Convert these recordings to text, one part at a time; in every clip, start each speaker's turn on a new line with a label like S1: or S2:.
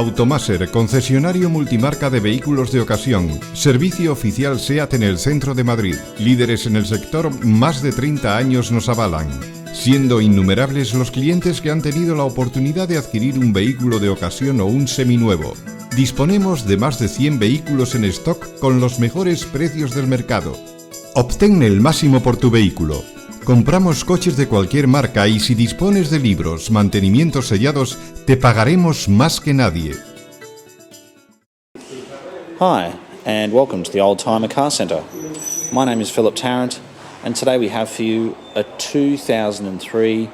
S1: Automaser, concesionario multimarca de vehículos de ocasión. Servicio oficial SEAT en el centro de Madrid. Líderes en el sector, más de 30 años nos avalan. Siendo innumerables los clientes que han tenido la oportunidad de adquirir un vehículo de ocasión o un seminuevo. Disponemos de más de 100 vehículos en stock con los mejores precios del mercado. Obtén el máximo por tu vehículo. Compramos coches de cualquier marca y si dispones de libros, mantenimientos sellados, te pagaremos más que nadie.
S2: Hi, and welcome to the Old Timer Car Centre. My name is Philip Tarrant, and today we have for you a 2003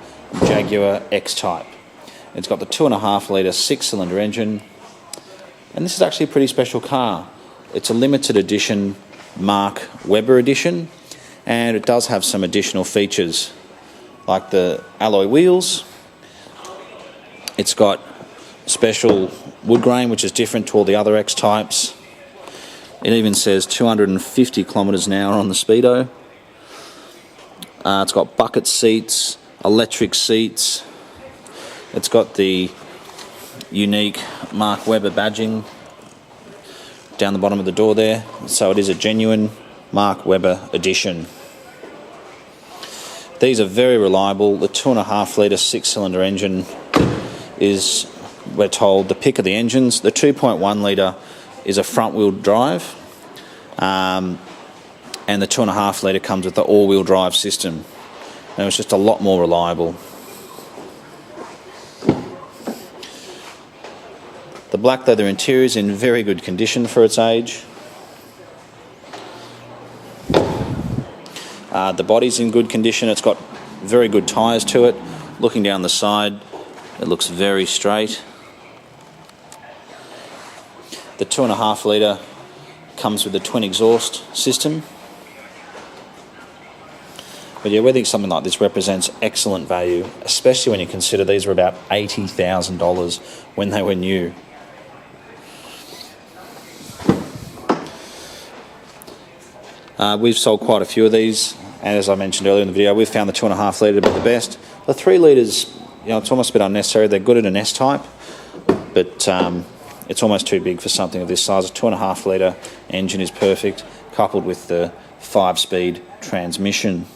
S2: Jaguar X-Type. It's got the 2.5 litre 6-cylinder engine, and this is actually a pretty special car. It's a limited edition Mark Webber edition, and it does have some additional features like the alloy wheels. It's got special wood grain, which is different to all the other X-Types. It even says 250 kilometres an hour on the speedo. It's got bucket seats, electric seats. It's got the unique Mark Webber badging down the bottom of the door there, so it is a genuine Mark Webber edition. These are very reliable. The 2.5 litre 6-cylinder engine is, we're told, the pick of the engines. The 2.1 litre is a front-wheel drive, and the 2.5 litre comes with the all-wheel drive system. And it's just a lot more reliable. The black leather interior is in very good condition for its age. The body's in good condition. It's got very good tyres to it. Looking down the side, it looks very straight. The 2.5 litre comes with the twin exhaust system. But yeah, we think something like this represents excellent value, especially when you consider these were about $80,000 when they were new. We've sold quite a few of these, and as I mentioned earlier in the video, we've found the 2.5 litre to be the best. The 3 litres, it's almost a bit unnecessary. They're good at an S-Type, but it's almost too big for something of this size. A 2.5 litre engine is perfect, coupled with the 5-speed transmission.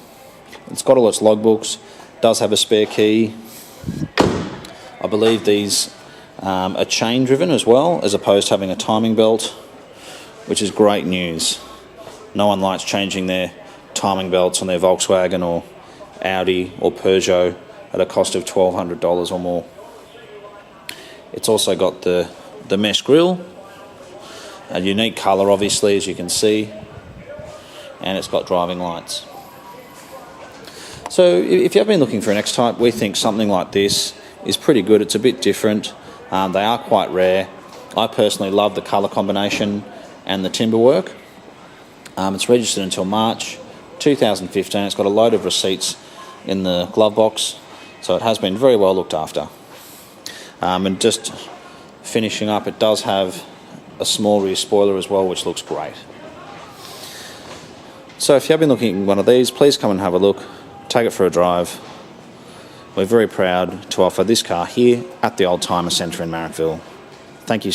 S2: It's got all its logbooks, does have a spare key. I believe these are chain driven as well, as opposed to having a timing belt, which is great news. No one likes changing their timing belts on their Volkswagen or Audi or Peugeot at a cost of $1,200 or more. It's also got the mesh grille, a unique colour obviously, as you can see, and it's got driving lights. So if you've been looking for an X-Type, we think something like this is pretty good. It's a bit different. They are quite rare. I personally love the colour combination and the timber work. It's registered until March 2015. It's got a load of receipts in the glove box, so it has been very well looked after. And just finishing up, it does have a small rear spoiler as well, which looks great. So if you have been looking at one of these, please come and have a look. Take it for a drive. We're very proud to offer this car here at the Old Timer Centre in Marrickville. Thank you.